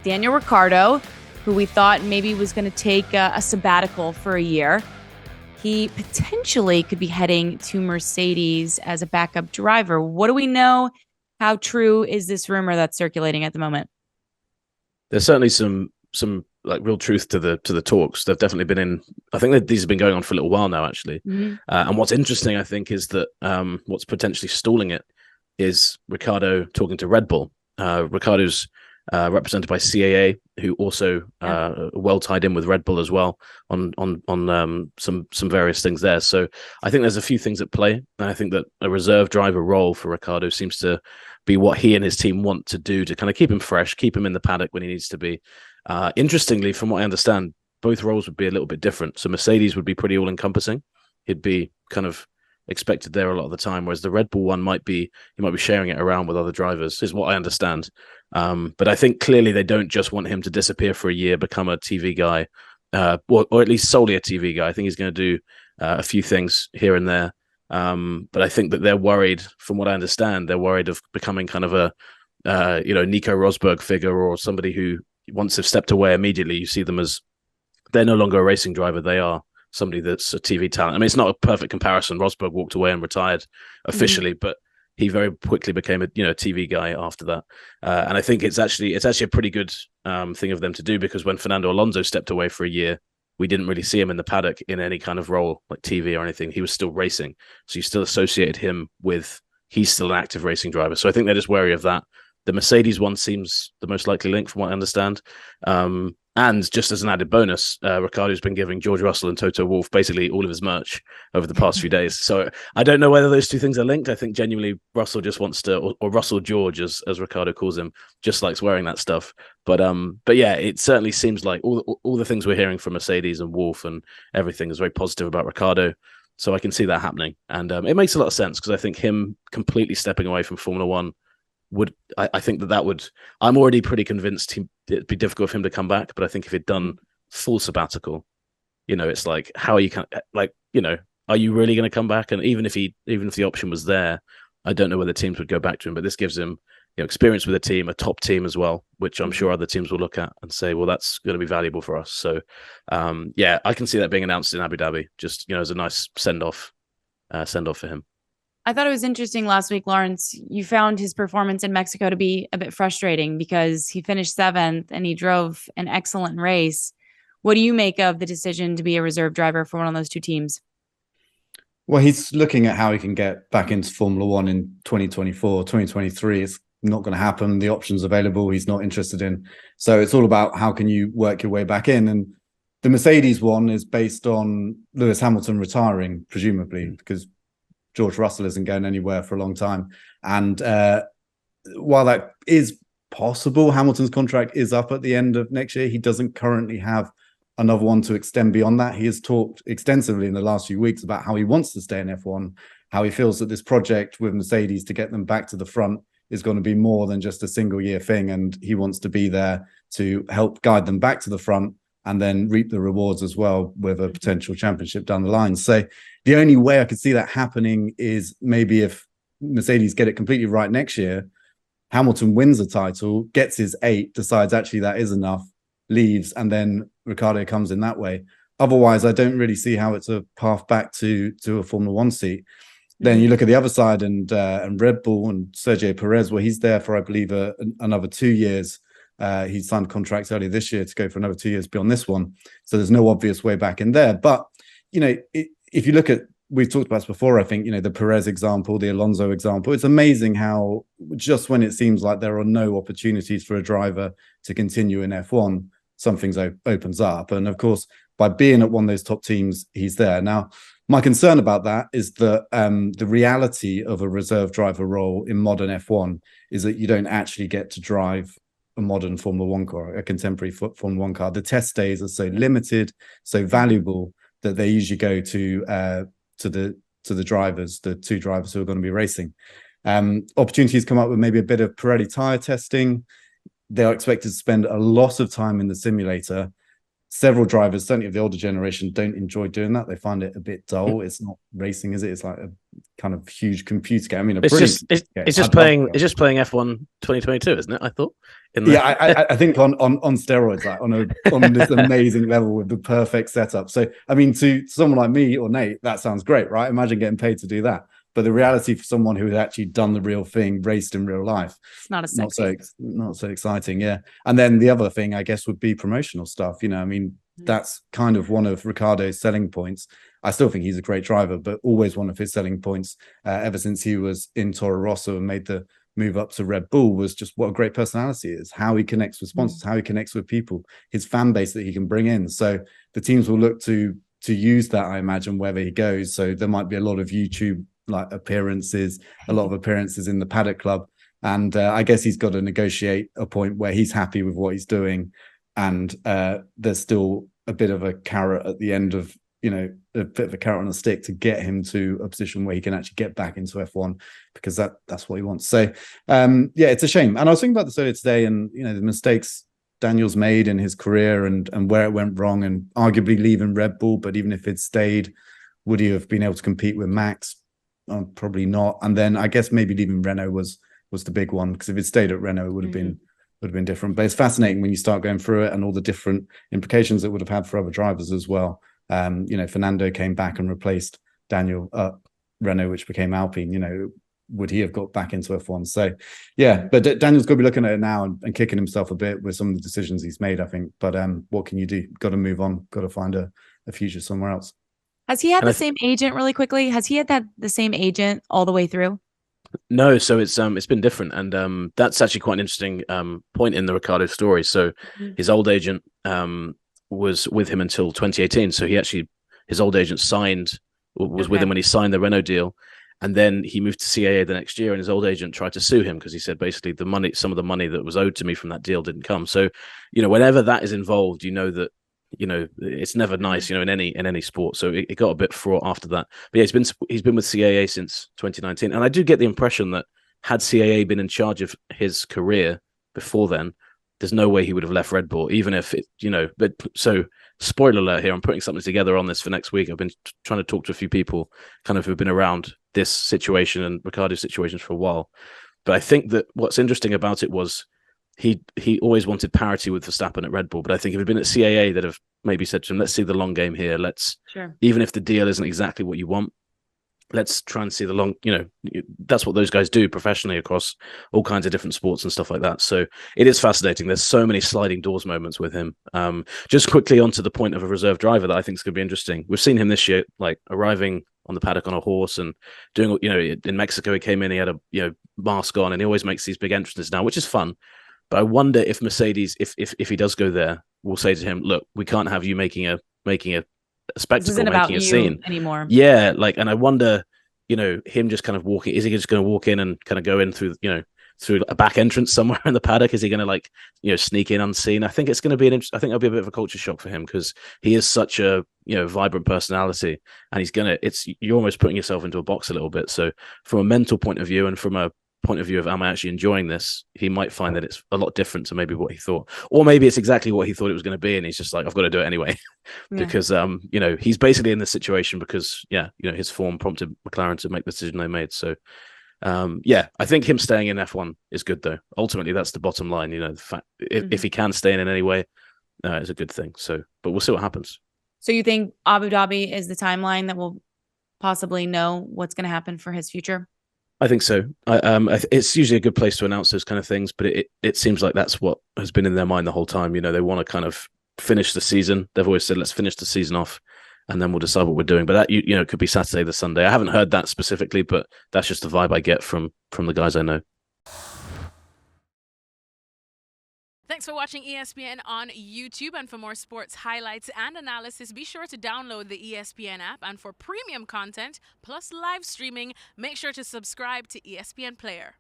Daniel Ricciardo, who we thought maybe was going to take a sabbatical for a year. He potentially could be heading to Mercedes as a backup driver. What do we know? How true is this rumor that's circulating at the moment? There's certainly some like real truth to the talks. They've definitely been in. I think that these have been going on for a little while now, actually. Mm-hmm. And what's interesting, I think, is that what's potentially stalling it is Ricciardo talking to Red Bull. Ricciardo's represented by CAA, who also well tied in with Red Bull as well on some various things there. So I think there's a few things at play, and I think that a reserve driver role for Ricciardo seems to be what he and his team want to do to kind of keep him fresh, keep him in the paddock when he needs to be. Interestingly, from what I understand, both roles would be a little bit different. So Mercedes would be pretty all-encompassing. He'd be kind of expected there a lot of the time, whereas the Red Bull one might be sharing it around with other drivers, is what I understand. But I think clearly they don't just want him to disappear for a year, become a TV guy, or at least solely a TV guy. I think he's going to do a few things here and there. But I think that they're worried, from what I understand, they're worried of becoming kind of a Nico Rosberg figure, or somebody who, once they've stepped away immediately, you see them as they're no longer a racing driver. They are somebody that's a TV talent. I mean, it's not a perfect comparison. Rosberg walked away and retired officially, but he very quickly became a TV guy after that. And I think it's actually a pretty good thing of them to do, because when Fernando Alonso stepped away for a year, we didn't really see him in the paddock in any kind of role like TV or anything. He was still racing, so you still associated him with he's still an active racing driver. So I think they're just wary of that. The Mercedes one seems the most likely link, from what I understand. And just as an added bonus, Ricciardo's been giving George Russell and Toto Wolff basically all of his merch over the past few days. So I don't know whether those two things are linked. I think genuinely Russell just wants to, or Russell George, as Ricciardo calls him, just likes wearing that stuff. But yeah, it certainly seems like all the things we're hearing from Mercedes and Wolff and everything is very positive about Ricciardo. So I can see that happening. And it makes a lot of sense, because I think him completely stepping away from Formula One I think that would. I'm already pretty convinced it'd be difficult for him to come back. But I think if he'd done full sabbatical, it's like, how are you are you really going to come back? And even if the option was there, I don't know whether teams would go back to him. But this gives him experience with a team, a top team as well, which I'm sure other teams will look at and say, well, that's going to be valuable for us. So yeah, I can see that being announced in Abu Dhabi, just as a nice send off for him. I thought it was interesting last week, Laurence, you found his performance in Mexico to be a bit frustrating, because he finished 7th and he drove an excellent race. What do you make of the decision to be a reserve driver for one of those two teams? Well, he's looking at how he can get back into Formula One in 2024, 2023. It's not going to happen. The options available, he's not interested in. So it's all about how can you work your way back in. And the Mercedes one is based on Lewis Hamilton retiring, presumably, because George Russell isn't going anywhere for a long time. And while that is possible, Hamilton's contract is up at the end of next year. He doesn't currently have another one to extend beyond that. He has talked extensively in the last few weeks about how he wants to stay in F1, how he feels that this project with Mercedes to get them back to the front is going to be more than just a single year thing. And he wants to be there to help guide them back to the front and then reap the rewards as well with a potential championship down the line. So the only way I could see that happening is maybe if Mercedes get it completely right next year, Hamilton wins the title, gets his 8, decides actually that is enough, leaves, and then Ricciardo comes in that way. Otherwise, I don't really see how it's a path back to a Formula One seat. Then you look at the other side and Red Bull and Sergio Perez, where he's there for, I believe, another 2 years. He signed contracts earlier this year to go for another 2 years beyond this one. So there's no obvious way back in there. But, if you look at, we've talked about this before, I think, the Perez example, the Alonso example, it's amazing how just when it seems like there are no opportunities for a driver to continue in F1, something opens up. And of course, by being at one of those top teams, he's there. Now, my concern about that is that the reality of a reserve driver role in modern F1 is that you don't actually get to drive a modern Formula One car, a contemporary Formula One car. The test days are so limited, so valuable, that they usually go to the drivers, the two drivers who are going to be racing. Opportunities come up with maybe a bit of Pirelli tire testing. They are expected to spend a lot of time in the simulator. several drivers, certainly of the older generation, don't enjoy doing that. They find it a bit dull. It's not racing, is it? It's like a kind of huge computer game. I mean, it's just playing F1 2022, isn't it? I thought. I think on steroids, like on this amazing level with the perfect setup. So I mean, to someone like me or Nate, that sounds great, right? Imagine getting paid to do that. But the reality for someone who has actually done the real thing, raced in real life, it's not as sexy. Not so exciting. Yeah. And then the other thing, I guess, would be promotional stuff. You know, I mean, that's kind of one of Ricciardo's selling points. I still think he's a great driver, but always one of his selling points ever since he was in Toro Rosso and made the move up to Red Bull was just what a great personality is, how he connects with sponsors, how he connects with people, his fan base that he can bring in. So the teams will look to use that, I imagine, wherever he goes. So there might be a lot of YouTube like appearances, a lot of appearances in the Paddock Club. And I guess he's got to negotiate a point where he's happy with what he's doing. And there's still a bit of a carrot at the end of, you know, a bit of a carrot on a stick to get him to a position where he can actually get back into F1, because that's what he wants. So yeah, it's a shame. And I was thinking about this earlier today, and you know, the mistakes Daniel's made in his career and where it went wrong, and arguably leaving Red Bull. But even if it stayed, would he have been able to compete with Max? Probably not. And then I guess maybe leaving Renault was the big one, because if it stayed at Renault, it would have been different. But it's fascinating when you start going through it and all the different implications it would have had for other drivers as well. You know, Fernando came back and replaced Daniel at Renault, which became Alpine. You know, would he have got back into F1? So yeah, but Daniel's got to be looking at it now and kicking himself a bit with some of the decisions he's made, I think. But what can you do? Got to move on, got to find a future somewhere else. Has he had the same agent really quickly? Has he had the same agent all the way through? No, so it's been different, and that's actually quite an interesting point in the Ricciardo story. So his old agent was with him until 2018. So his old agent was with him when he signed the Renault deal, and then he moved to CAA the next year, and his old agent tried to sue him because he said basically some of the money that was owed to me from that deal didn't come. So, you know, whenever that is involved, you know that, you know, it's never nice, you know, in any sport. So it got a bit fraught after that. But yeah, he's been with CAA since 2019, and I do get the impression that had CAA been in charge of his career before then, there's no way he would have left Red Bull, even if it, you know. But so, spoiler alert here, I'm putting something together on this for next week. I've been trying to talk to a few people kind of who've been around this situation and Ricciardo's situations for a while. But I think that what's interesting about it was he always wanted parity with Verstappen at Red Bull. But I think if it had been at CAA, that have maybe said to him, let's see the long game here. Even if the deal isn't exactly what you want, let's try and see the long, you know, that's what those guys do professionally across all kinds of different sports and stuff like that. So it is fascinating. There's so many sliding doors moments with him. Just quickly onto the point of a reserve driver that I think is going to be interesting. We've seen him this year, like arriving on the paddock on a horse and doing, you know, in Mexico, he came in, he had a, you know, mask on, and he always makes these big entrances now, which is fun. But I wonder if Mercedes, if he does go there, will say to him, look, we can't have you making a spectacle, making a scene anymore. Yeah, like, and I wonder, you know, him just kind of walking, is he just going to walk in and kind of go in through, you know, through a back entrance somewhere in the paddock? Is he going to, like, you know, sneak in unseen? I think it's going to be I think it'll be a bit of a culture shock for him, because he is such a, you know, vibrant personality, and you're almost putting yourself into a box a little bit. So from a mental point of view and from a point of view of, am I actually enjoying this, he might find that it's a lot different to maybe what he thought, or maybe it's exactly what he thought it was going to be, and he's just like, I've got to do it anyway. Because you know, he's basically in this situation because, you know, his form prompted McLaren to make the decision they made. So yeah, I think him staying in F1 is good, though. Ultimately, that's the bottom line. You know, the fact if he can stay in any way, it's a good thing. So, but we'll see what happens. So you think Abu Dhabi is the timeline that we'll possibly know what's going to happen for his future? I think so. It's usually a good place to announce those kind of things, but it seems like that's what has been in their mind the whole time. You know, they want to kind of finish the season. They've always said, let's finish the season off, and then we'll decide what we're doing. But that, you know, it could be Saturday to Sunday. I haven't heard that specifically, but that's just the vibe I get from the guys I know. Thanks for watching ESPN on YouTube, and for more sports highlights and analysis, be sure to download the ESPN app, and for premium content plus live streaming, make sure to subscribe to ESPN Player.